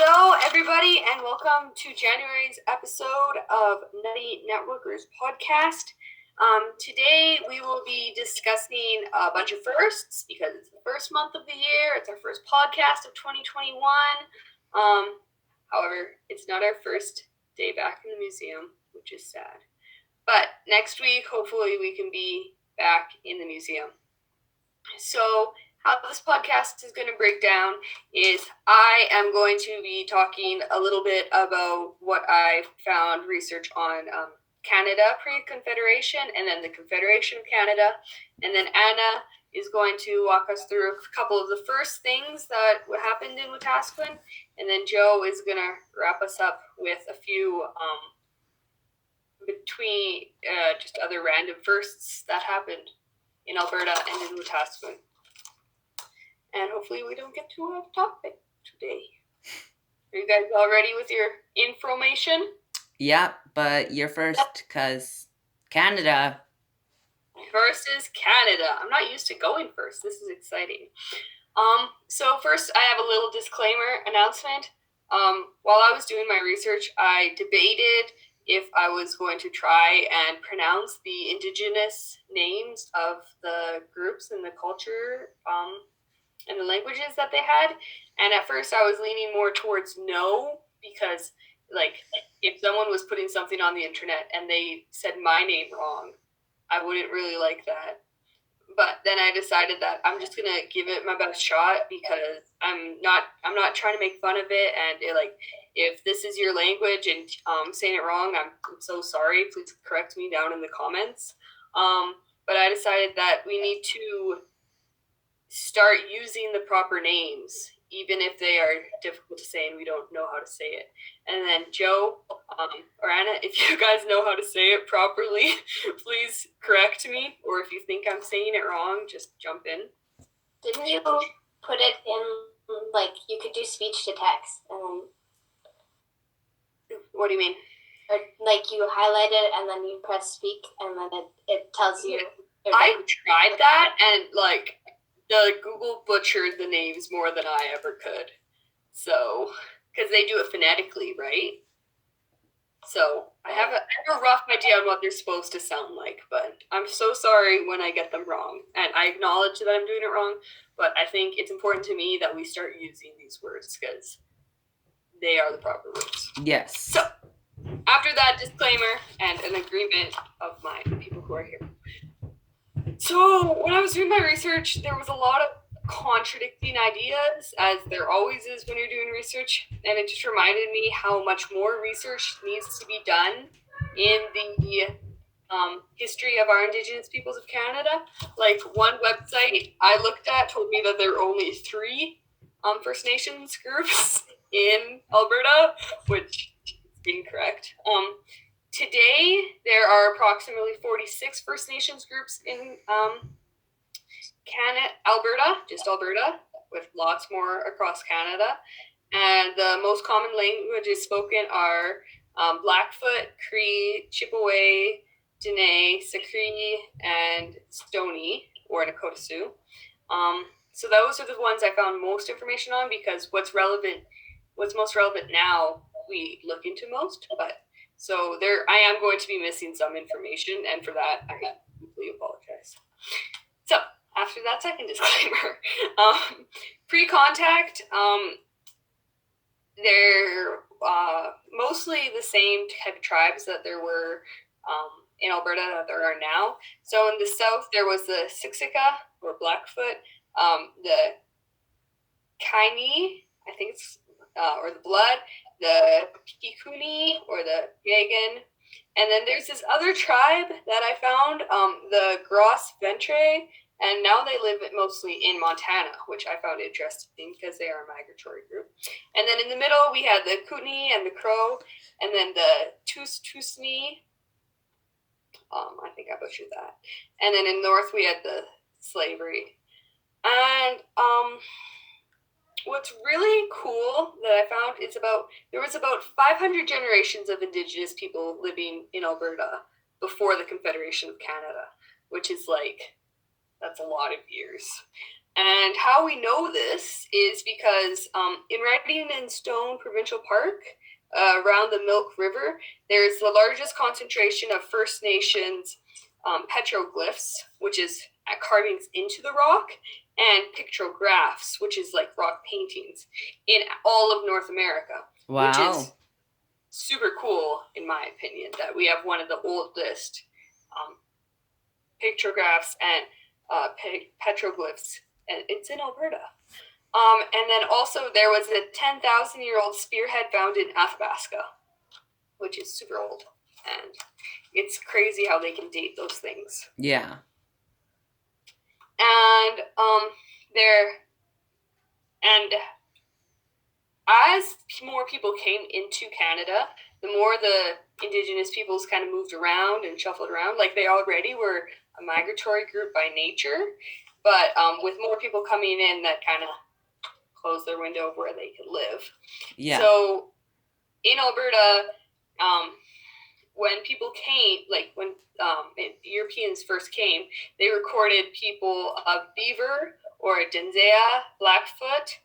Hello, everybody, and welcome to January's episode of Nutty Networkers podcast. Today, we will be discussing a bunch of firsts because it's the first month of the year. It's our first podcast of 2021. However, it's not our first day back in the museum, which is sad. But next week, hopefully, we can be back in the museum. So, how this podcast is going to break down is I am going to be talking a little bit about what I found research on Canada pre-Confederation and then the Confederation of Canada. And then Anna is going to walk us through a couple of the first things that happened in Wetaskiwin. And then Joe is going to wrap us up with a few between just other random firsts that happened in Alberta and in Wetaskiwin. And hopefully we don't get too off topic today. Are you guys all ready with your information? Yeah, but you're first, because Canada. First is Canada. I'm not used to going first. This is exciting. So first I have a little disclaimer announcement. While I was doing my research, I debated if I was going to try and pronounce the indigenous names of the groups and the culture, and the languages that they had. And at first I was leaning more towards no, because like if someone was putting something on the internet and they said my name wrong, I wouldn't really like that. But then I decided that I'm just gonna give it my best shot because I'm not trying to make fun of it, and if this is your language and saying it wrong, I'm so sorry. Please correct me down in the comments. But I decided that we need to start using the proper names, even if they are difficult to say and we don't know how to say it. And then Joe or Anna, if you guys know how to say it properly, please correct me. Or if you think I'm saying it wrong, just jump in. Didn't you put it in, like, you could do speech to text? What do you mean? Or, like, you highlight it and then you press speak and then it tells you. I tried that and, like, the Google butchered the names more than I ever could. So, because they do it phonetically, right? So, I have a rough idea on what they're supposed to sound like, but I'm so sorry when I get them wrong. And I acknowledge that I'm doing it wrong, but I think it's important to me that we start using these words because they are the proper words. Yes. So, after that disclaimer and an agreement of my people who are here. So, when I was doing my research, there was a lot of contradicting ideas, as there always is when you're doing research, and it just reminded me how much more research needs to be done in the history of our Indigenous peoples of Canada. Like, one website I looked at told me that there are only 3 First Nations groups in Alberta, which is incorrect. Today, there are approximately 46 First Nations groups in Alberta, with lots more across Canada. And the most common languages spoken are Blackfoot, Cree, Chippewa, Dene, Sakri, and Stoney, or Nakota Sioux. So those are the ones I found most information on because what's most relevant now, we look into most, but so I am going to be missing some information, and for that, I deeply apologize. So, after that second disclaimer, pre-contact, they're mostly the same type of tribes that there were in Alberta that there are now. So, in the south, there was the Siksika, or Blackfoot, the Kainai, I think it's, or the Blood, the Kikuni, or the Yagan. And then there's this other tribe that I found, the Gros Ventre, and now they live mostly in Montana, which I found interesting because they are a migratory group. And then in the middle, we had the Kootenai and the Crow, and then the Tusni. I think I butchered that. And then in north, we had the Slavery. And what's really cool that I found is there was about 500 generations of Indigenous people living in Alberta before the Confederation of Canada, which is that's a lot of years. And how we know this is because in Writing and Stone Provincial Park, around the Milk River, there's the largest concentration of First Nations petroglyphs, which is carvings into the rock, and pictographs, which is like rock paintings, in all of North America, which is Wow. super cool, in my opinion, that we have one of the oldest pictographs and petroglyphs, and it's in Alberta. And then also there was a 10,000-year-old spearhead found in Athabasca, which is super old, and it's crazy how they can date those things. Yeah. And as more people came into Canada, the more the Indigenous peoples kind of moved around and shuffled around. Like, they already were a migratory group by nature, but with more people coming in, that kind of closed their window of where they could live. Yeah. So in Alberta, when people came, like when Europeans first came, they recorded people of Beaver or Denzea, Blackfoot.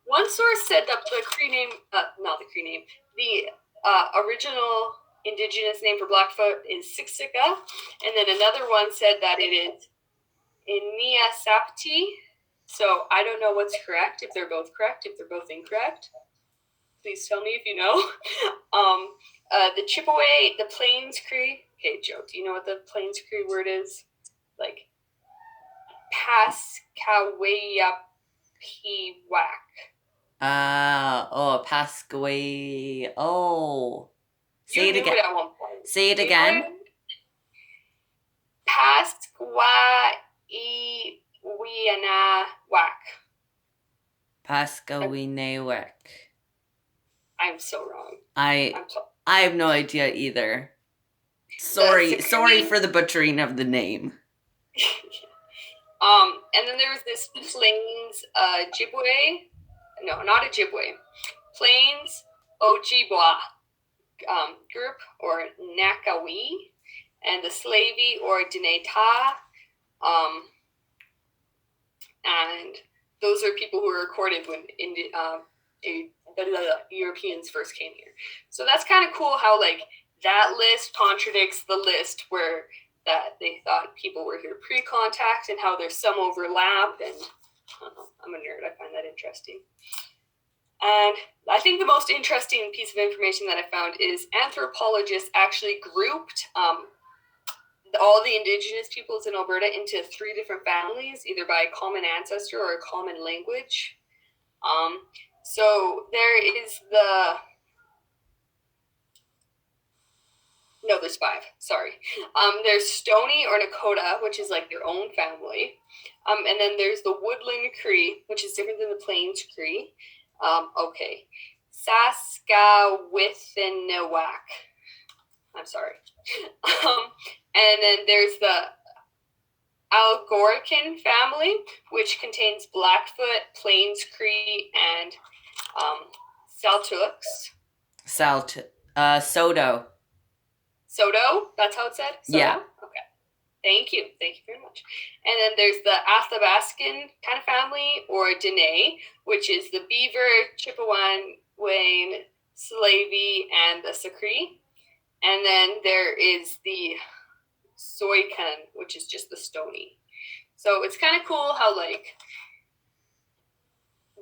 One source said that the Cree name, not the Cree name, the original Indigenous name for Blackfoot is Siksika, and then another one said that it is Inia Sapti. So I don't know what's correct, if they're both correct, if they're both incorrect. Please tell me if you know. The Chippewa, the Plains Cree. Okay, Joe, do you know what the Plains Cree word is? Like, Pascawayapiwak. Pascaway. Oh. Say it again. At one point. Say it again. Pascawayiwianawak. Pascawinewek. I'm so wrong. I have no idea either. Sorry for the butchering of the name. And then there was this Plains Ojibwe. No, not Ojibwe. Plains Ojibwa group, or Nakawi, and the Slavey or Dineta. And those are people who were recorded when Europeans first came here. So that's kind of cool how, like, that list contradicts the list where that they thought people were here pre-contact, and how there's some overlap. And I don't know, I'm a nerd. I find that interesting. And I think the most interesting piece of information that I found is anthropologists actually grouped all the Indigenous peoples in Alberta into 3 different families, either by a common ancestor or a common language. So there is there's 5. Sorry. There's Stoney or Nakota, which is like their own family. And then there's the Woodland Cree, which is different than the Plains Cree. Okay. Saskawithanawak. I'm sorry. And then there's the Algorican family, which contains Blackfoot, Plains Cree, and Saltooks. Sodo. Sodo? That's how it said? Sodo? Yeah. Okay. Thank you. Thank you very much. And then there's the Athabascan kind of family, or Dene, which is the Beaver, Chippewan, Wayne, Slavey, and the Sakree. And then there is the Soykan, which is just the Stony. So it's kind of cool how, like,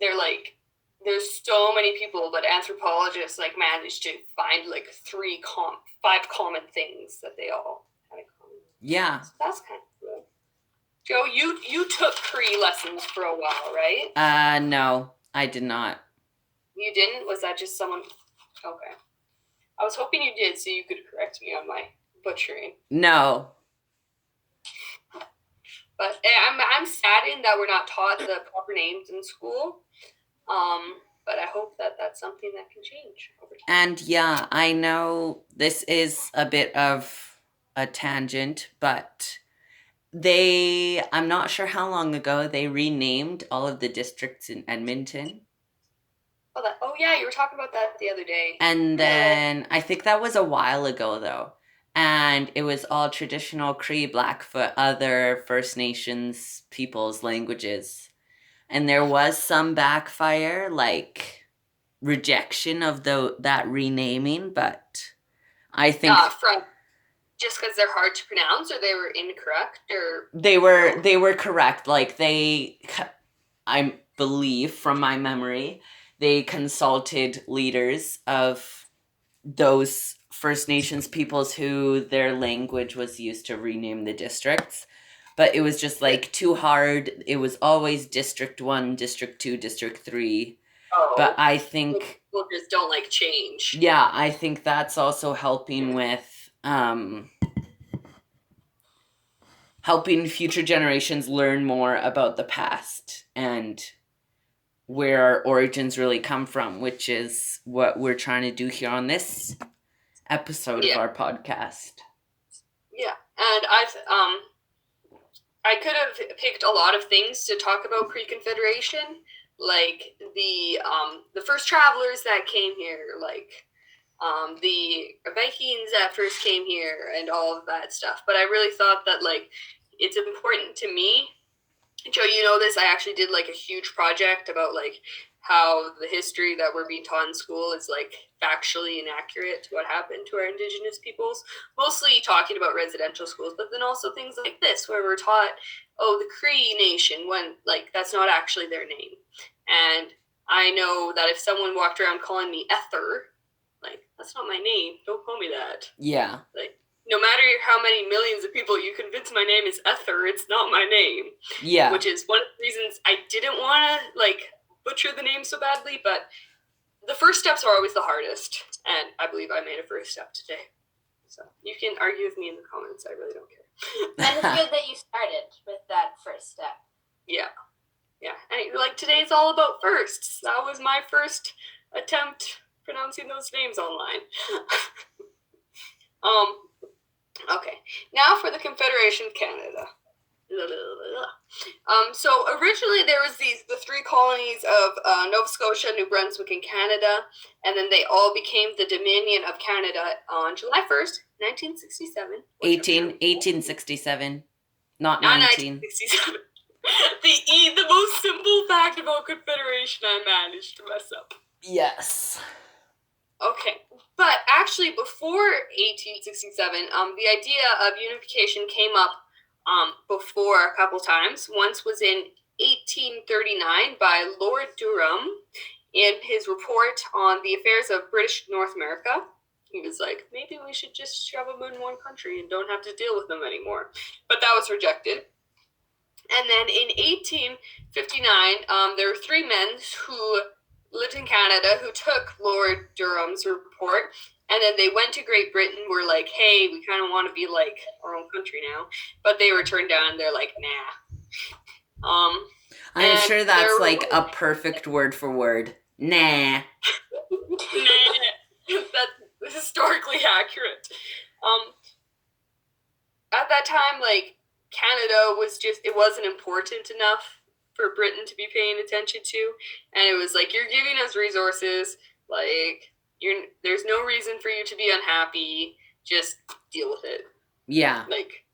they're like, there's so many people, but anthropologists like managed to find like 5 common things that they all had in common. Yeah. So that's kind of cool. Joe, you took Cree lessons for a while, right? No, I did not. You didn't? Was that just someone? Okay. I was hoping you did, so you could correct me on my butchering. No. But I'm saddened that we're not taught the proper names in school. But I hope that that's something that can change over time. And yeah, I know this is a bit of a tangent, but I'm not sure how long ago they renamed all of the districts in Edmonton. Oh yeah, you were talking about that the other day. And then I think that was a while ago though. and it was all traditional Cree, Blackfoot, other First Nations peoples' languages. And there was some backfire, like rejection of that renaming, but I think from just because they're hard to pronounce, or they were incorrect, or they were correct. Like I believe from my memory, they consulted leaders of those First Nations peoples who their language was used to rename the districts. But it was just like too hard. It was always District 1, District 2, District 3. But I think people just don't like change. Yeah, I think that's also helping with helping future generations learn more about the past and where our origins really come from, which is what we're trying to do here on this episode of our podcast. Yeah, and I could have picked a lot of things to talk about pre-Confederation, like the first travelers that came here, like the Vikings that first came here, and all of that stuff. But I really thought that like it's important to me. Joe, you know this. I actually did like a huge project about like how the history that we're being taught in school is like factually inaccurate to what happened to our Indigenous peoples. Mostly talking about residential schools, but then also things like this where we're taught, oh, the Cree Nation, when like that's not actually their name. And I know that if someone walked around calling me Ether, like that's not my name. Don't call me that. Yeah. Like no matter how many millions of people you convince my name is Ether, it's not my name. Yeah. Which is one of the reasons I didn't want to like butcher the name so badly, but the first steps are always the hardest, and I believe I made a first step today. So you can argue with me in the comments. I really don't care. And it's good that you started with that first step. Yeah. And like today's all about firsts. That was my first attempt pronouncing those names online. Okay. Now for the Confederation of Canada. So originally there was the three colonies of Nova Scotia, New Brunswick, and Canada, and then they all became the Dominion of Canada on July 1st, 1967. 1867, not 19. 1967. The most simple fact about Confederation I managed to mess up. Yes. Okay, but actually before 1867, the idea of unification came up before a couple times. Once was in 1839 by Lord Durham in his report on the affairs of British North America. He was like, maybe we should just shove them in one country and don't have to deal with them anymore. But that was rejected. And then in 1859, there were three men who lived in Canada who took Lord Durham's report, and then they went to Great Britain, were like, hey, we kind of want to be like our own country now. But they were turned down. They're like, nah. I'm sure that's like a perfect word for word. Nah. That's historically accurate. At that time, like, Canada was just, it wasn't important enough for Britain to be paying attention to. And it was like, you're giving us resources, like, there's no reason for you to be unhappy. Just deal with it. Yeah. Like,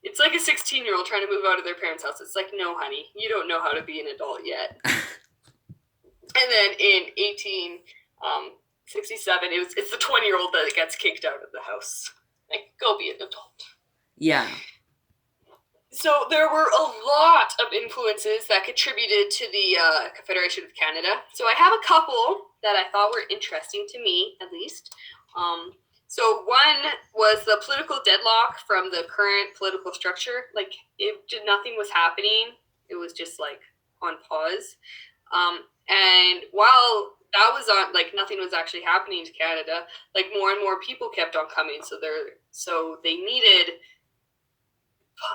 it's like a 16-year-old trying to move out of their parents' house. It's like, no, honey, you don't know how to be an adult yet. And then in 1867, it's the 20-year-old that gets kicked out of the house. Like, go be an adult. Yeah. So there were a lot of influences that contributed to the Confederation of Canada. So I have a couple that I thought were interesting to me, at least. So one was the political deadlock from the current political structure. Like, nothing was happening. It was just, like, on pause. And while that was on, like, nothing was actually happening to Canada, like, more and more people kept on coming. So they needed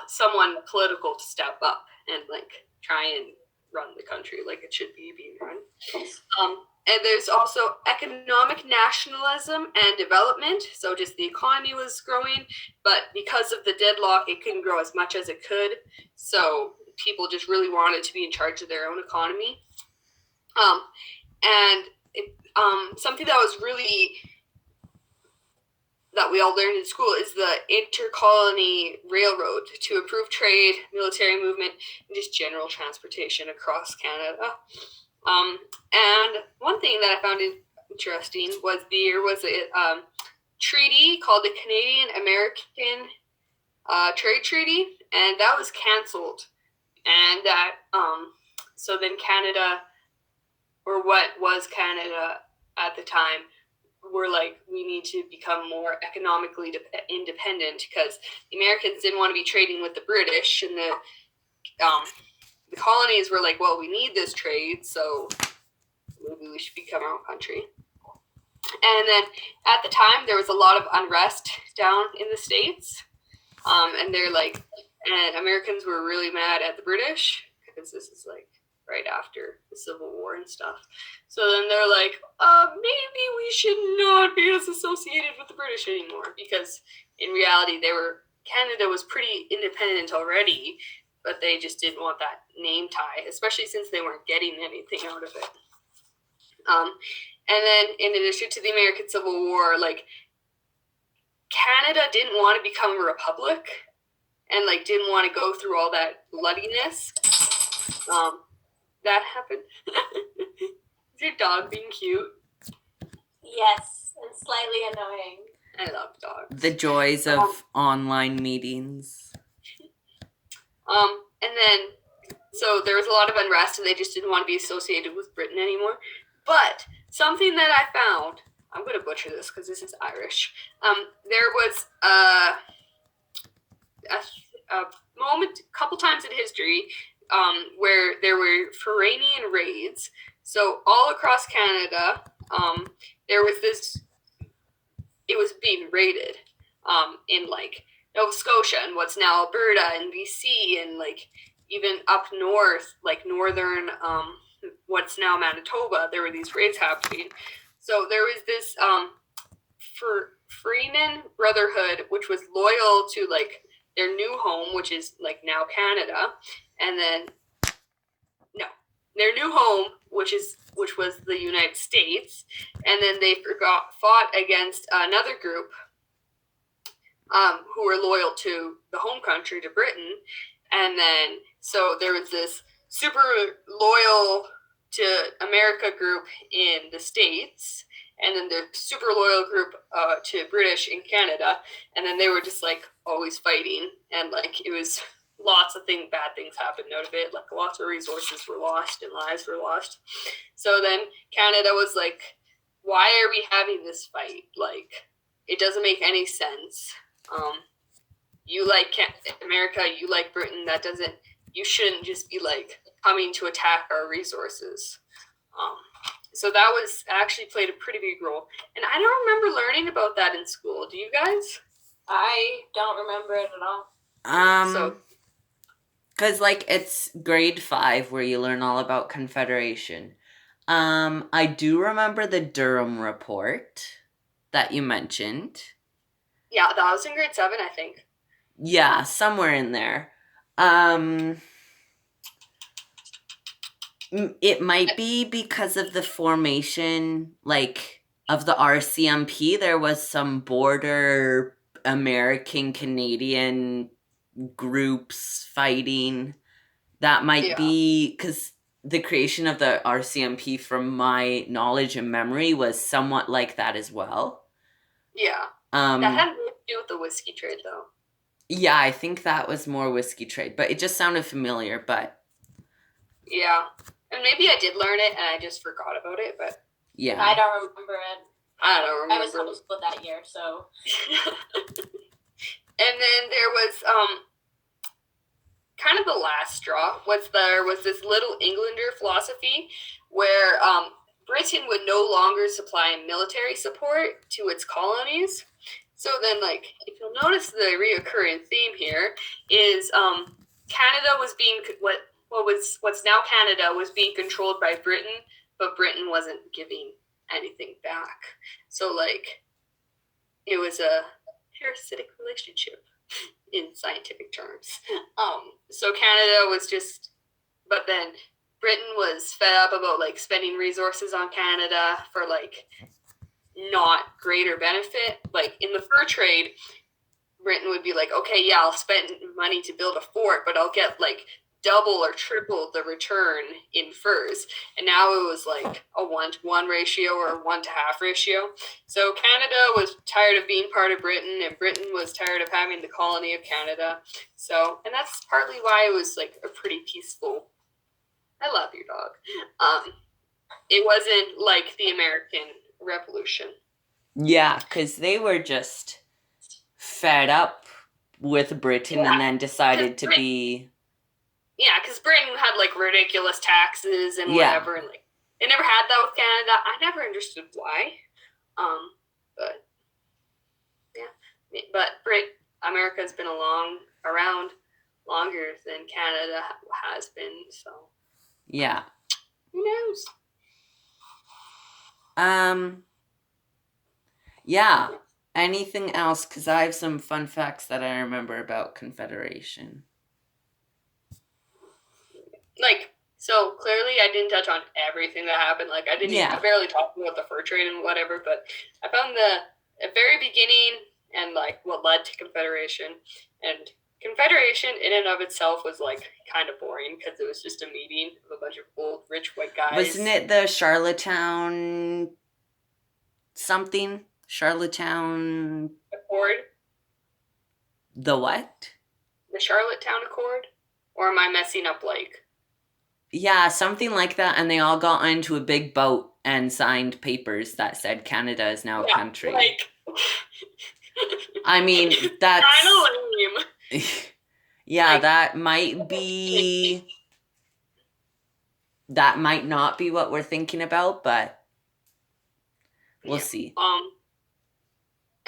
someone political to step up and, like, try and run the country like it should be being run. And there's also economic nationalism and development. So just the economy was growing, but because of the deadlock, it couldn't grow as much as it could. So people just really wanted to be in charge of their own economy. Something that was really that we all learned in school is the Intercolony Railroad to improve trade, military movement, and just general transportation across Canada. And one thing that I found interesting was there was a treaty called the Canadian American Trade Treaty, and that was canceled. And that so then Canada, or what was Canada at the time, were like, we need to become more economically independent because the Americans didn't want to be trading with the British, and the colonies were like, well, we need this trade, so maybe we should become our own country. And then at the time, there was a lot of unrest down in the States, and they're like, and Americans were really mad at the British because this is like right after the Civil War and stuff. So then they're like, maybe we should not be as associated with the British anymore, because in reality, Canada was pretty independent already, but they just didn't want that name tie, especially since they weren't getting anything out of it. And then in addition to the American Civil War, like, Canada didn't want to become a republic and like didn't want to go through all that bloodiness. That happened. Is your dog being cute? Yes, and slightly annoying. I love dogs. The joys of online meetings. And then, so there was a lot of unrest, and they just didn't want to be associated with Britain anymore. But something that I found, I'm going to butcher this because this is Irish. There was a moment, a couple times in history, where there were Furanian raids. So all across Canada, there was this, it was being raided in like Nova Scotia and what's now Alberta and BC, and like even up north, like northern, what's now Manitoba, there were these raids happening. So there was this Freeman Brotherhood, which was loyal to like their new home, which is like now Canada, and then their new home, which was the United States, and then they fought against another group who were loyal to the home country, to Britain, and then so there was this super loyal to America group in the States, and then the super loyal group to British in Canada, and then they were just like always fighting, and like it was lots of bad things happened out of it, like lots of resources were lost and lives were lost. So then Canada was like, why are we having this fight? Like, it doesn't make any sense. You like America, you like Britain, you shouldn't just be like coming to attack our resources. So that was actually played a pretty big role. And I don't remember learning about that in school. Do you guys? I don't remember it at all. Because like it's grade 5 where you learn all about Confederation. I do remember the Durham Report that you mentioned. Yeah, that was in grade 7, I think. Yeah, somewhere in there. It might be because of the formation, like, of the RCMP. There was some border American-Canadian groups fighting. That might be because the creation of the RCMP, from my knowledge and memory, was somewhat like that as well. Yeah. That had nothing to do with the whiskey trade, though. Yeah, I think that was more whiskey trade, but it just sounded familiar, but... Yeah. And maybe I did learn it and I just forgot about it, but... Yeah. I don't remember it. I don't remember. I was homeschooled that year, so... And then there was, kind of the last straw, there was this Little Englander philosophy where Britain would no longer supply military support to its colonies. So then, like, if you'll notice the reoccurring theme here is Canada was being what's now Canada was being controlled by Britain, but Britain wasn't giving anything back. So like, it was a parasitic relationship in scientific terms. So Canada was just, but then Britain was fed up about like spending resources on Canada for like not greater benefit. Like in the fur trade, Britain would be like, okay, yeah, I'll spend money to build a fort, but I'll get like double or triple the return in furs. And now it was like a 1-to-1 ratio or a 1-to-half ratio. So Canada was tired of being part of Britain, and Britain was tired of having the colony of Canada. So, and that's partly why it was like a pretty peaceful. I love your dog. It wasn't like the American Revolution. Yeah, because they were just fed up with Britain and then decided to be. Yeah, because Britain had like ridiculous taxes and whatever, and like they never had that with Canada. I never understood why. But yeah, but America's been around longer than Canada has been, so yeah. Who knows? Yeah. Anything else? Because I have some fun facts that I remember about Confederation. Like, so clearly I didn't touch on everything that happened. Like, I barely talked about the fur trade and whatever, but I found the very beginning and like what led to Confederation. And Confederation in and of itself was like kind of boring because it was just a meeting of a bunch of old rich white guys. Wasn't it the Charlottetown something? Charlottetown Accord? The what? The Charlottetown Accord? Or am I messing up like? Yeah, something like that, and they all got onto a big boat and signed papers that said Canada is now a country. Like, I mean, that's kind of lame. Yeah, like, that might be. That might not be what we're thinking about, but we'll see.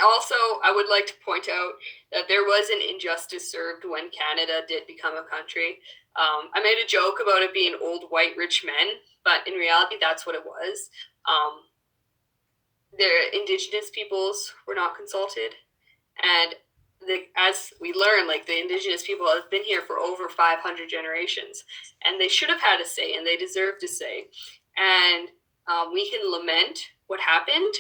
Also, I would like to point out that there was an injustice served when Canada did become a country. I made a joke about it being old white rich men, but in reality, that's what it was. The Indigenous peoples were not consulted, and as we learn, like the Indigenous people have been here for over 500 generations, and they should have had a say, and they deserve to say. And we can lament what happened,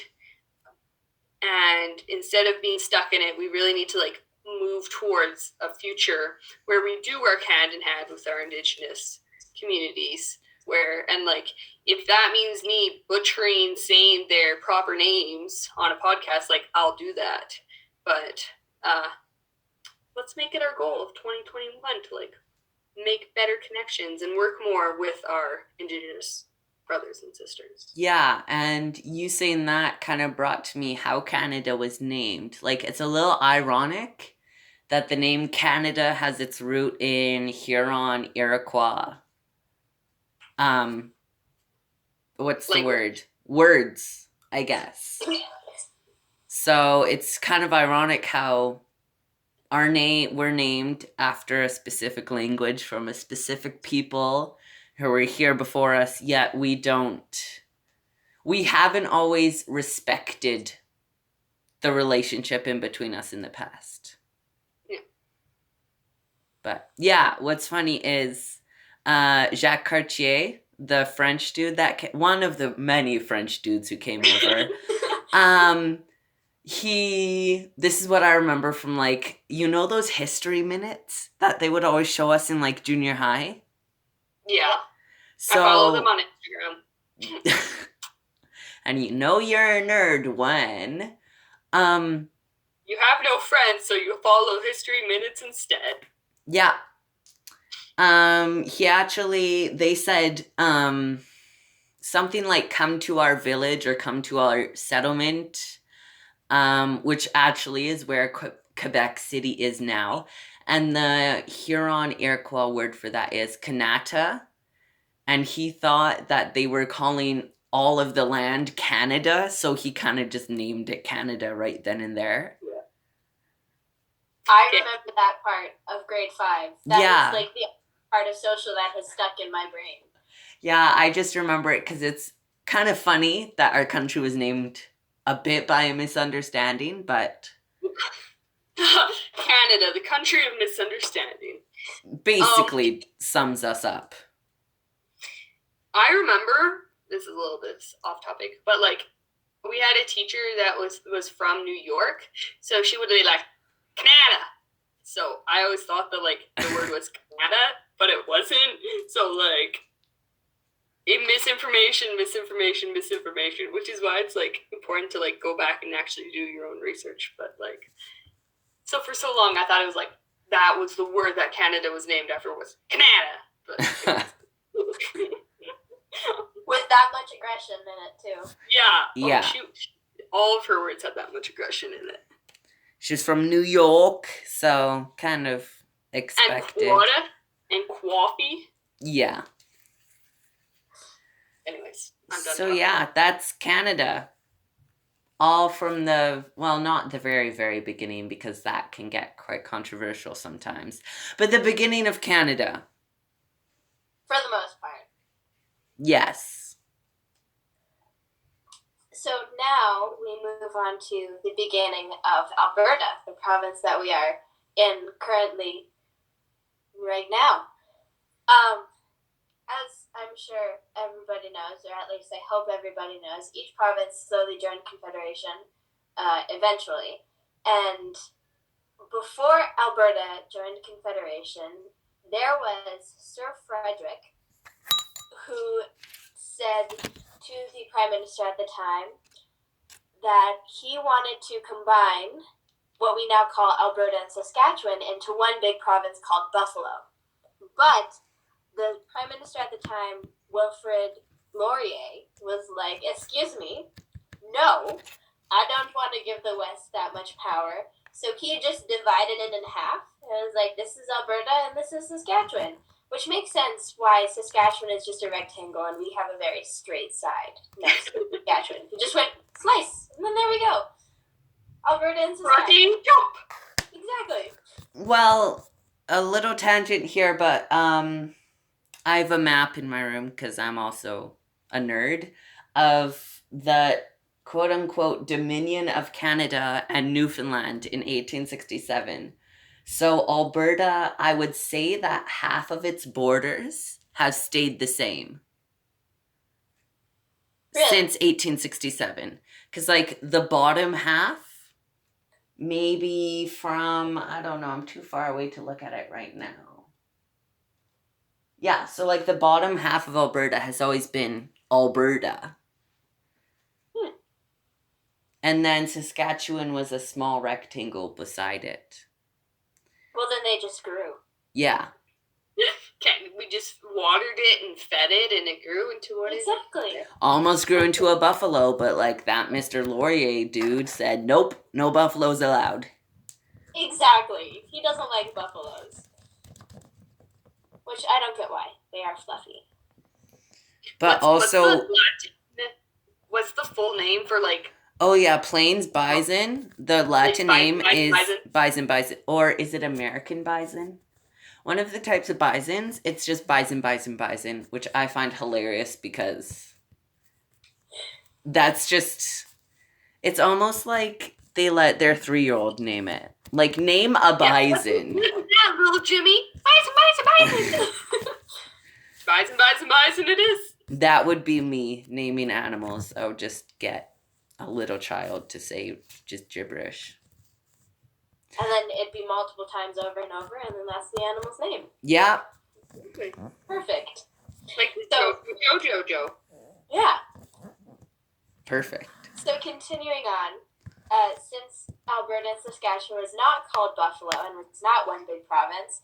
and instead of being stuck in it, we really need to like move towards a future where we do work hand in hand with our Indigenous communities. And like, if that means me butchering saying their proper names on a podcast, like I'll do that. But let's make it our goal of 2021 to like make better connections and work more with our Indigenous brothers and sisters. Yeah, and you saying that kind of brought to me how Canada was named. Like, it's a little ironic that the name Canada has its root in Huron Iroquois. What's the word? Words, I guess. So it's kind of ironic how we're named after a specific language from a specific people who were here before us, yet we haven't always respected the relationship in between us in the past. Yeah. But yeah, what's funny is Jacques Cartier, the French dude one of the many French dudes who came over, this is what I remember from like, you know, those history minutes that they would always show us in like junior high? Yeah. So, I follow them on Instagram. And you know you're a nerd when you have no friends, so you follow history minutes instead. Yeah. They said something like come to our village or come to our settlement, which actually is where Quebec City is now. And the Huron Iroquois word for that is Kanata. And he thought that they were calling all of the land Canada, so he kind of just named it Canada right then and there. Yeah. I remember that part of grade 5. That was like the part of social that has stuck in my brain. Yeah, I just remember it because it's kind of funny that our country was named a bit by a misunderstanding, but... Canada, the country of misunderstanding. Basically sums us up. I remember, this is a little bit off topic, but like we had a teacher that was from New York, so she would be like, Canada. So I always thought that like the word was Canada, but it wasn't. So like, misinformation, which is why it's like important to like go back and actually do your own research. But like, so for so long I thought it was like that was the word that Canada was named after was Canada. But with that much aggression in it too. Yeah. Yeah. All of her words had that much aggression in it. She's from New York, so kind of expected. And quota and coffee. Yeah. Anyways, I'm done. So yeah, that's Canada. All from not the very, very beginning, because that can get quite controversial sometimes. But the beginning of Canada. For the most part. Yes. So now we move on to the beginning of Alberta, the province that we are in currently right now. As I'm sure everybody knows, or at least I hope everybody knows, each province slowly joined Confederation eventually. And before Alberta joined Confederation, there was Sir Frederick, who said to the Prime Minister at the time that he wanted to combine what we now call Alberta and Saskatchewan into one big province called Buffalo. But the Prime Minister at the time, Wilfrid Laurier, was like, excuse me, no, I don't want to give the West that much power. So he just divided it in half. It was like, this is Alberta and this is Saskatchewan. Which makes sense why Saskatchewan is just a rectangle and we have a very straight side next to Saskatchewan. We just went slice, and then there we go. Alberta and Saskatchewan. Jump! Exactly. Well, a little tangent here, but I have a map in my room, because I'm also a nerd, of the quote-unquote Dominion of Canada and Newfoundland in 1867. So Alberta, I would say that half of its borders have stayed the same. Really? Since 1867. Because like the bottom half, maybe from, I don't know, I'm too far away to look at it right now. Yeah, so like the bottom half of Alberta has always been Alberta. And then Saskatchewan was a small rectangle beside it. Well, then they just grew. Yeah. Okay, we just watered it and fed it, and it grew into what exactly. Almost grew into a buffalo, but like that Mr. Laurier dude said, nope, no buffaloes allowed. Exactly. He doesn't like buffaloes. Which I don't get why. They are fluffy. But what's the full name for like... Oh yeah, Plains bison. The Latin name is bison. Or is it American bison? One of the types of bisons, it's just bison, which I find hilarious because that's just... It's almost like they let their 3-year-old name it. Like, name a bison. Yeah, little Jimmy. Bison. Bison it is. That would be me naming animals. I would just get a little child to say just gibberish. And then it'd be multiple times over and over, and then that's the animal's name. Yeah. Okay. Perfect. Like Jojo. Yeah. Perfect. So continuing on, since Alberta and Saskatchewan was not called Buffalo and was not one big province,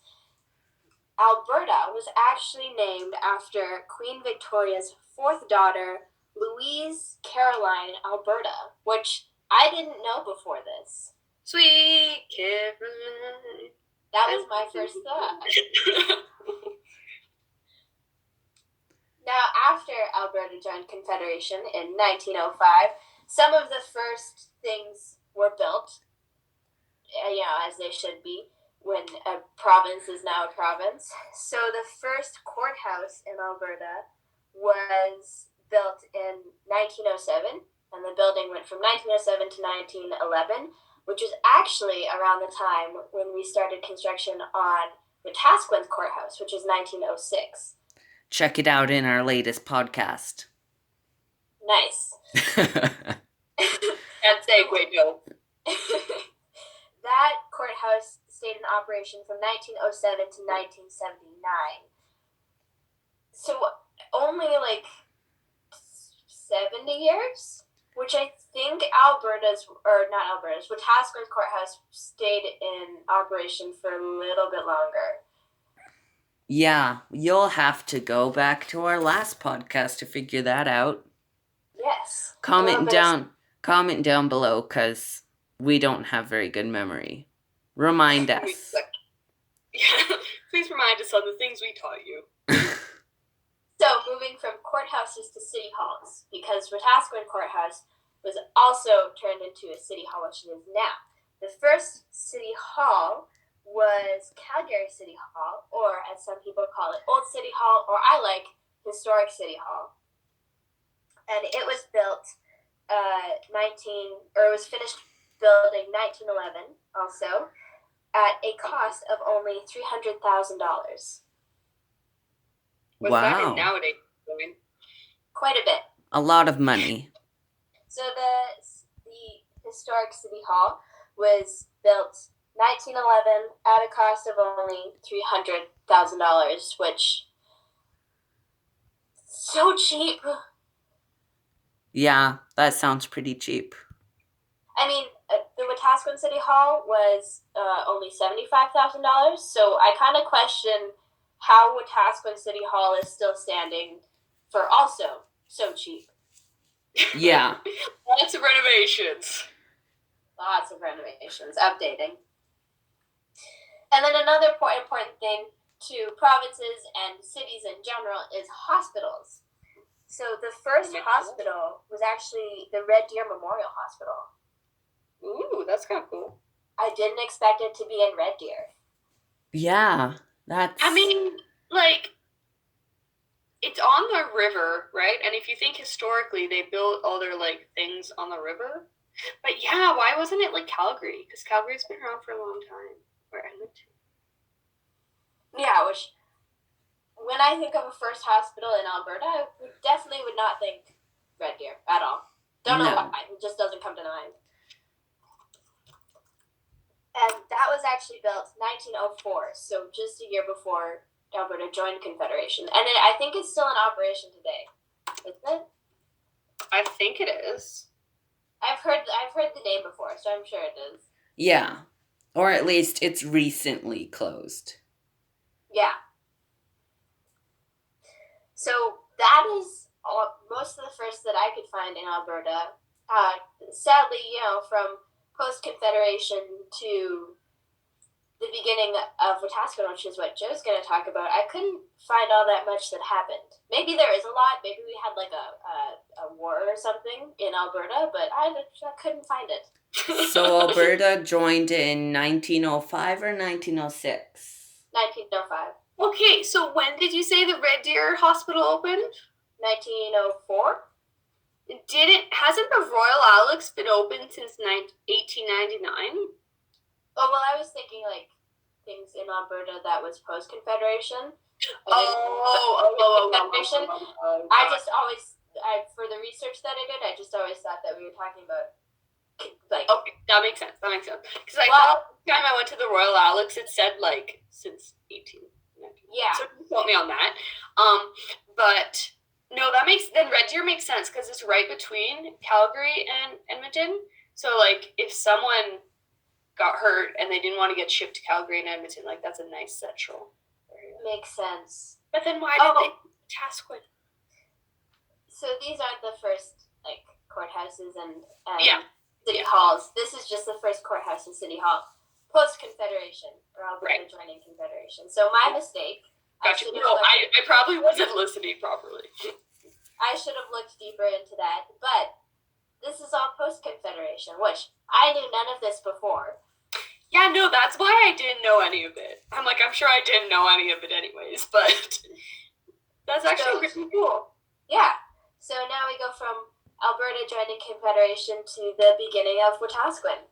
Alberta was actually named after Queen Victoria's 4th daughter, Louise Caroline Alberta, which I didn't know before this. Sweet Caroline. That was my first thought. Now, after Alberta joined Confederation in 1905, some of the first things were built, as they should be, when a province is now a province. So the first courthouse in Alberta was built in 1907, and the building went from 1907 to 1911, which was actually around the time when we started construction on Wetaskiwin Courthouse, which is 1906. Check it out in our latest podcast. Nice. 1907 to 1979. So only like 70 years, which I think Wetaskiwin Courthouse stayed in operation for a little bit longer. Yeah, you'll have to go back to our last podcast to figure that out. Yes. Comment down below, because we don't have very good memory. Remind us. Yeah, please remind us on the things we taught you. So, moving from courthouses to city halls, because Wetaskiwin Courthouse was also turned into a city hall, which it is now. The first city hall was Calgary City Hall, or as some people call it, Old City Hall, or I like Historic City Hall. And it was built it was finished building 1911 also, at a cost of only $300,000. What's that in nowadays? Quite a bit. A lot of money. So the Historic City Hall was built 1911 at a cost of only $300,000, which so cheap. Yeah, that sounds pretty cheap. I mean, the Wetaskiwin City Hall was only $75,000, so I kind of question how Wetaskiwin City Hall is still standing for also so cheap. Yeah. Lots of renovations. Lots of renovations, updating. And then another important thing to provinces and cities in general is hospitals. So the first hospital was actually the Red Deer Memorial Hospital. Ooh, that's kind of cool. I didn't expect it to be in Red Deer. Yeah, that's... I mean, like, it's on the river, right? And if you think historically, they built all their, like, things on the river. But yeah, why wasn't it, like, Calgary? Because Calgary's been around for a long time, where Edmonton. Yeah, which, when I think of a first hospital in Alberta, I definitely would not think Red Deer at all. Don't know why. It just doesn't come to mind. And that was actually built 1904, so just a year before Alberta joined Confederation. And I think it's still in operation today. Isn't it? I think it is. I've heard the name before, so I'm sure it is. Yeah. Or at least it's recently closed. Yeah. So that is most of the first that I could find in Alberta. Sadly, from post-Confederation to the beginning of Wetaskiwin, which is what Joe's going to talk about, I couldn't find all that much that happened. Maybe there is a lot. Maybe we had like a war or something in Alberta, but I couldn't find it. So Alberta joined in 1905 or 1906? 1905. Okay, so when did you say the Red Deer Hospital opened? 1904. Hasn't the Royal Alex been open since 1899? Oh, well, I was thinking, like, things in Alberta that was post-Confederation. Confederation. For the research that I did, I just always thought that we were talking about, like... Okay, that makes sense. Because I thought the time I went to the Royal Alex, it said, like, since 1899. Yeah. So you quote me on that. But... No, then Red Deer makes sense because it's right between Calgary and Edmonton. So, like, if someone got hurt and they didn't want to get shipped to Calgary and Edmonton, like, that's a nice central area. Makes sense. But then why did they Wetaskiwin? So these aren't the first, like, courthouses and city Yeah. halls. This is just the first courthouse and city hall post-Confederation, or Alberta joining Confederation. So my mistake. Gotcha. I probably wasn't listening properly. I should have looked deeper into that, but this is all post-Confederation, which I knew none of this before. Yeah, no, that's why I didn't know any of it. I'm sure I didn't know any of it anyways, but that's actually pretty cool. Yeah. So now we go from Alberta joining Confederation to the beginning of Wetaskiwin.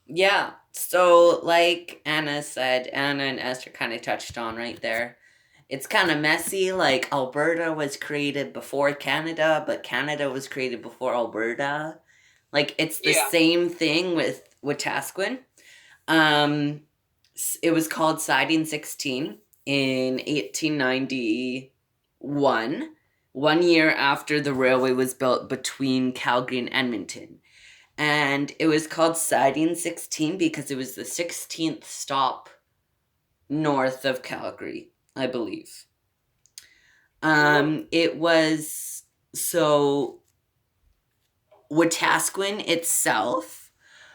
Yeah. So, like Anna and Esther kind of touched on right there. It's kind of messy. Like, Alberta was created before Canada, but Canada was created before Alberta. Like, it's the same thing with Wetaskiwin. It was called Siding 16 in 1891, 1 year after the railway was built between Calgary and Edmonton. And it was called Siding 16 because it was the 16th stop north of Calgary, I believe. It was, so Wetaskiwin itself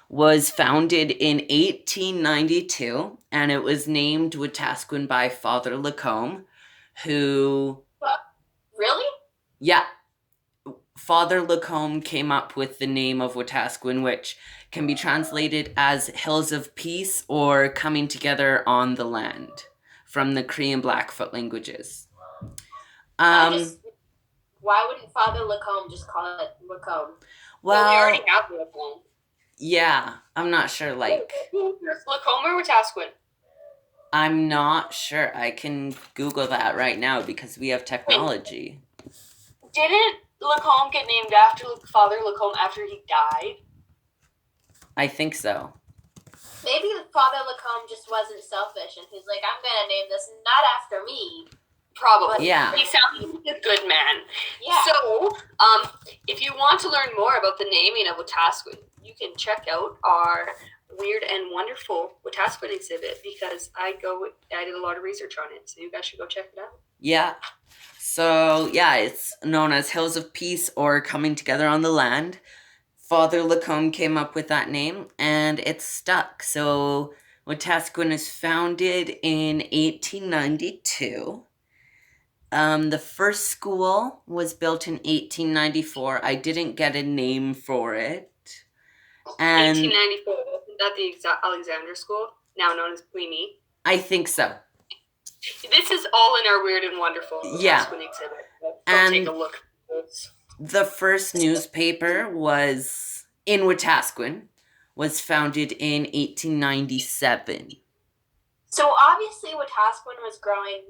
was founded in 1892, and it was named Wetaskiwin by Father Lacombe, who... Really? Yeah. Father Lacombe came up with the name of Wetaskiwin, which can be translated as Hills of Peace or Coming Together on the Land, from the Cree and Blackfoot languages. Why wouldn't Father Lacombe just call it Lacombe? Well, we already have Lacombe. Yeah, I'm not sure, like... Lacombe or Wetaskiwin? I'm not sure. I can Google that right now because we have technology. Didn't Lacombe get named after Father Lacombe after he died? I think so. Maybe Father Lacombe just wasn't selfish and he's like, I'm going to name this not after me. Probably. Yeah. He sounds like a good man. Yeah. So, if you want to learn more about the naming of Wetaskiwin, you can check out our Weird and Wonderful Wetaskiwin exhibit because I did a lot of research on it, so you guys should go check it out. Yeah. So, yeah, it's known as Hills of Peace or Coming Together on the Land. Father Lacombe came up with that name, and it stuck. So, Wetaskiwin is founded in 1892. The first school was built in 1894. I didn't get a name for it. And 1894, isn't that the Alexander School, now known as Queenie? I think so. This is all in our Weird and Wonderful Wetaskiwin exhibit. Go take a look. The first newspaper was in Wetaskiwin, was founded in 1897. So obviously Wetaskiwin was growing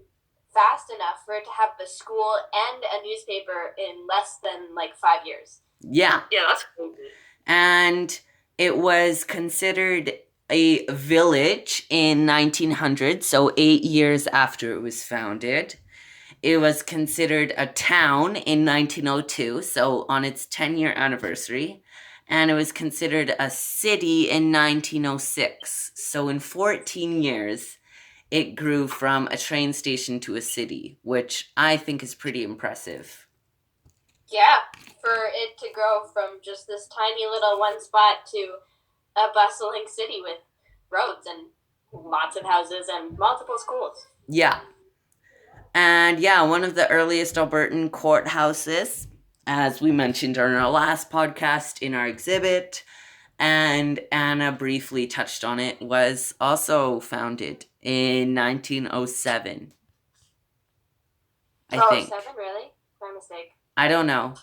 fast enough for it to have a school and a newspaper in less than 5 years. Yeah. Yeah, that's crazy. And it was considered a village in 1900, so 8 years after it was founded. It was considered a town in 1902, so on its 10-year anniversary. And it was considered a city in 1906. So in 14 years, it grew from a train station to a city, which I think is pretty impressive. Yeah, for it to grow from just this tiny little one spot to a bustling city with roads and lots of houses and multiple schools. Yeah. And yeah, one of the earliest Albertan courthouses, as we mentioned on our last podcast in our exhibit, and Anna briefly touched on it, was also founded in 1907. I think. 07, really? My mistake. I don't know.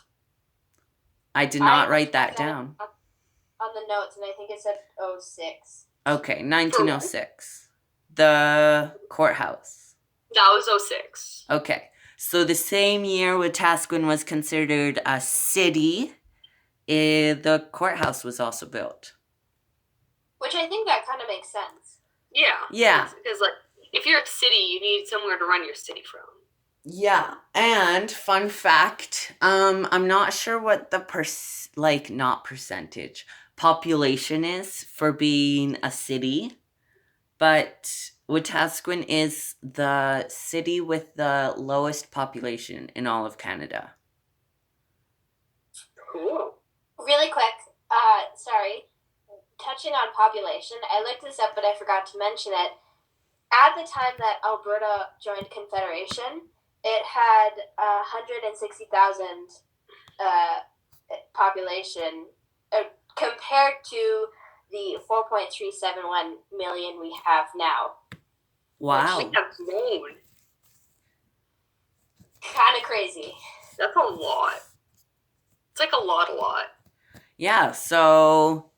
I did not write that down. On the notes, and I think it said 06. Okay, 1906. The courthouse. That was 06. Okay, so the same year Wetaskiwin was considered a city, the courthouse was also built. Which I think that kind of makes sense. Yeah. Yeah. Because, if you're a city, you need somewhere to run your city from. Yeah, and fun fact, I'm not sure what the population is for being a city, but Wetaskiwin is the city with the lowest population in all of Canada. Cool. Really quick, touching on population, I looked this up, but I forgot to mention it. At the time that Alberta joined Confederation, it had 160,000 population compared to the 4.371 million we have now. Wow. We have grown. Kind of crazy. That's a lot. It's like a lot. Yeah, so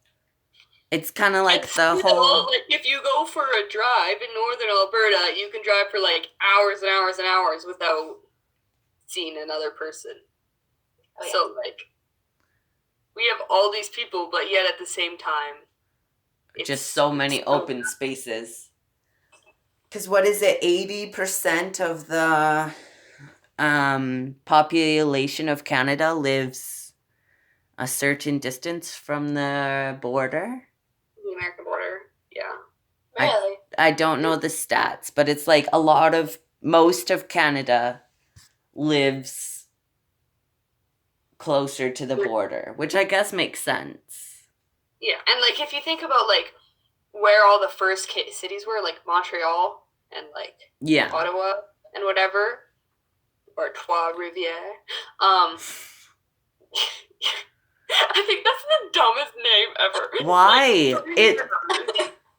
it's kind of like the whole... if you go for a drive in northern Alberta, you can drive for hours and hours and hours without seeing another person. Oh, yeah. So we have all these people, but yet at the same time, just so many open spaces. Because what is it? 80% of the population of Canada lives a certain distance from the border. The American border. Yeah. Really? I don't know the stats, but it's like most of Canada lives closer to the border, which I guess makes sense. Yeah, and like if you think about like where all the first cities were, like Montreal and like Yeah. Ottawa and whatever, or Trois-Rivières. I think that's the dumbest name ever. Why? Like,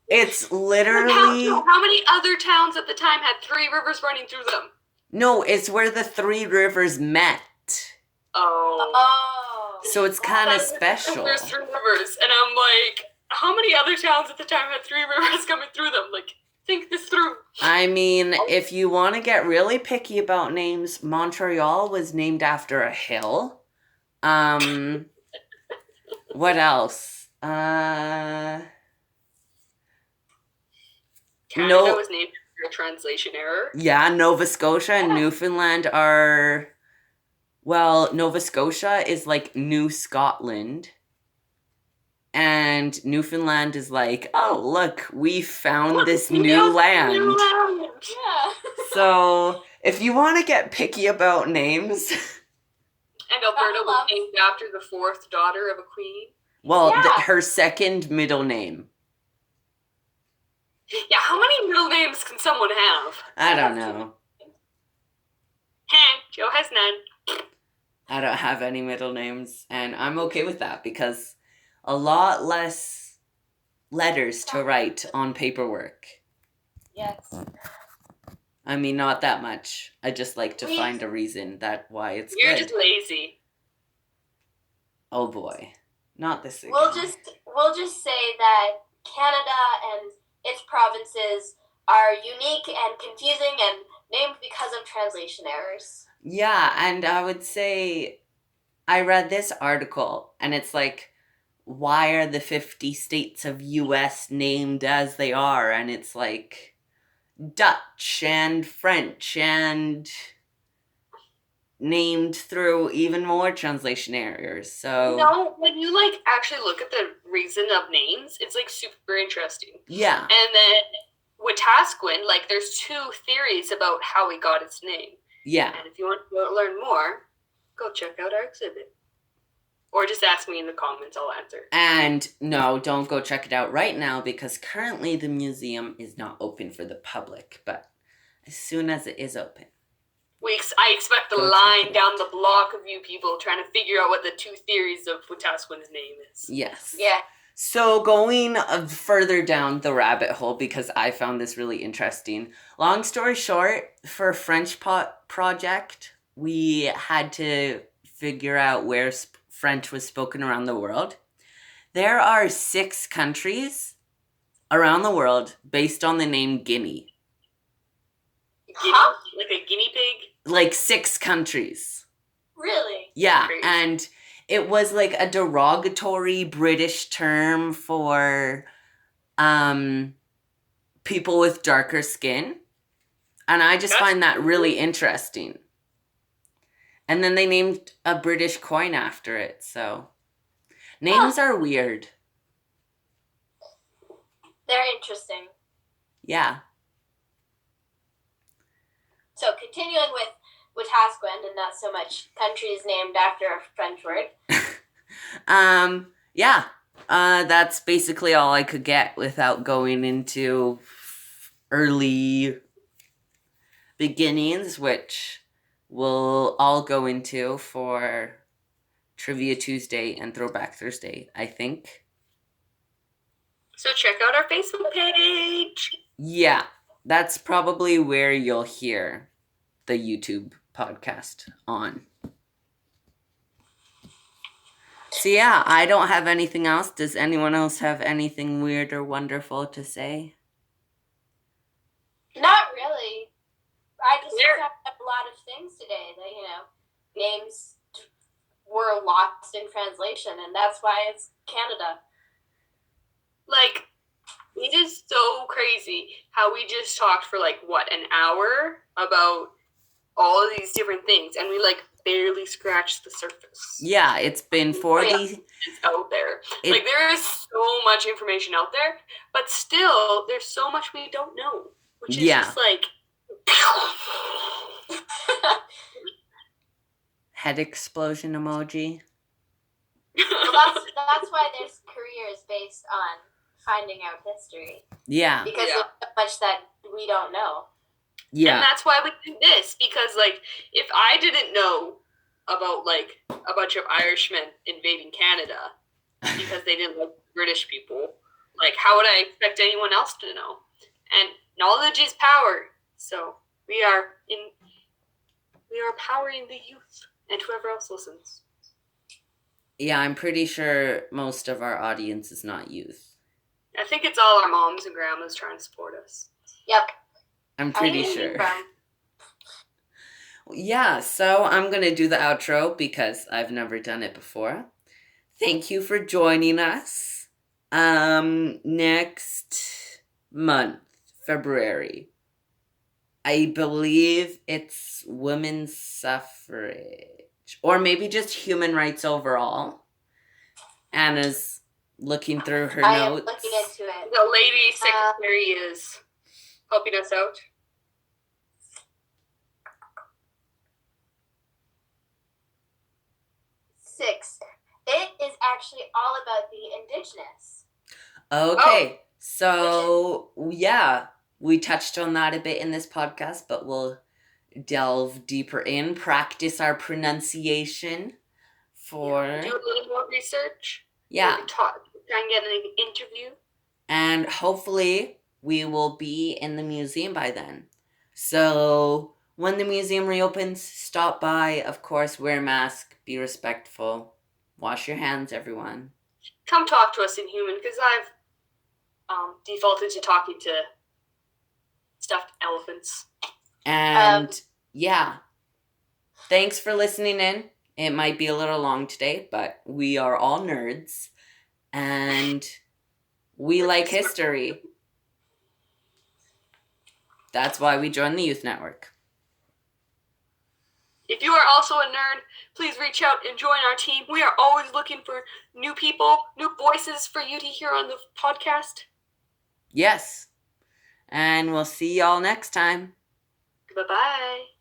It's literally how many other towns at the time had 3 rivers running through them? No, it's where the 3 rivers met. Oh. So it's kind of special. There's 3 rivers, and I'm like, how many other towns at the time had 3 rivers coming through them? Like, think this through. I mean, if you want to get really picky about names, Montreal was named after a hill. What else? Canada was named after a translation error. Yeah, Nova Scotia and Newfoundland are... Well, Nova Scotia is like New Scotland. And Newfoundland is like, oh, look, we found this new land. Yeah. So, if you want to get picky about names... And Alberta was named after the 4th daughter of a queen. Well, Yeah. her second middle name. Yeah, how many middle names can someone have? I don't know. Joe has none. I don't have any middle names, and I'm okay with that because a lot less letters to write on paperwork. Yes. I mean, not that much. I just like to find a reason why it's You're good. just lazy. Oh boy, not this again. We'll just say that Canada and its provinces are unique and confusing and named because of translation errors. Yeah, and I would say I read this article, and it's like, why are the 50 states of US named as they are? And it's like Dutch and French and named through even more translation errors. So No, when you like actually look at the reason of names, it's like super interesting. yeah. And then Wetaskiwin, like there's 2 theories about how it got its name. Yeah. And if you want to learn more, go check out our exhibit. Or just ask me in the comments, I'll answer. And no, don't go check it out right now because currently the museum is not open for the public, but as soon as it is open. I expect the line down the block of you people trying to figure out what the 2 theories of Wetaskiwin's name is. Yes. Yeah. So going further down the rabbit hole, because I found this really interesting. Long story short, for French project, we had to figure out where French was spoken around the world. There are 6 countries around the world based on the name Guinea. Huh? Like a guinea pig? Like 6 countries. Really? Yeah, Crazy. and it was like a derogatory British term for people with darker skin. And I just find that really interesting. And then they named a British coin after it, so names are weird. They're interesting. Yeah. So continuing with Wetaskiwin and not so much countries named after a French word. Yeah. That's basically all I could get without going into early beginnings, which we'll all go into for Trivia Tuesday and Throwback Thursday, I think. So check out our Facebook page. Yeah, that's probably where you'll hear the YouTube podcast on. So yeah, I don't have anything else. Does anyone else have anything weird or wonderful to say? Not really. I just found out a lot of things today that, names were lost in translation, and that's why it's Canada. Like, It is so crazy how we just talked for like what, an hour about all of these different things, and we like barely scratched the surface. Yeah, it's been 40. It's out there. Like there is so much information out there, but still there's so much we don't know, which is just like head explosion emoji. Well, that's why there's careers based on finding out history. Yeah. Because there's so much that we don't know. Yeah. And that's why we do this, because like if I didn't know about like a bunch of Irishmen invading Canada because they didn't like British people, like how would I expect anyone else to know? And knowledge is power. So we are powering the youth and whoever else listens. Yeah, I'm pretty sure most of our audience is not youth. I think it's all our moms and grandmas trying to support us. Yep. I'm pretty sure. Yeah, so I'm going to do the outro because I've never done it before. Thank you for joining us. Next month, February, I believe it's women's suffrage, or maybe just human rights overall. Anna's looking through her notes. I am looking into it. The lady secretary is helping us out. Six. It is actually all about the indigenous. Okay, so yeah, we touched on that a bit in this podcast, but we'll delve deeper in, practice our pronunciation for... Do a little more research. Yeah. Try and get an interview. And hopefully we will be in the museum by then. So when the museum reopens, stop by. Of course, wear a mask, be respectful, wash your hands, everyone. Come talk to us in human, because I've defaulted to talking to stuffed elephants. And yeah, thanks for listening in. It might be a little long today, but we are all nerds and we like history. That's why we joined the Youth Network. If you are also a nerd, please reach out and join our team. We are always looking for new people, new voices for you to hear on the podcast. Yes. And we'll see y'all next time. Bye-bye.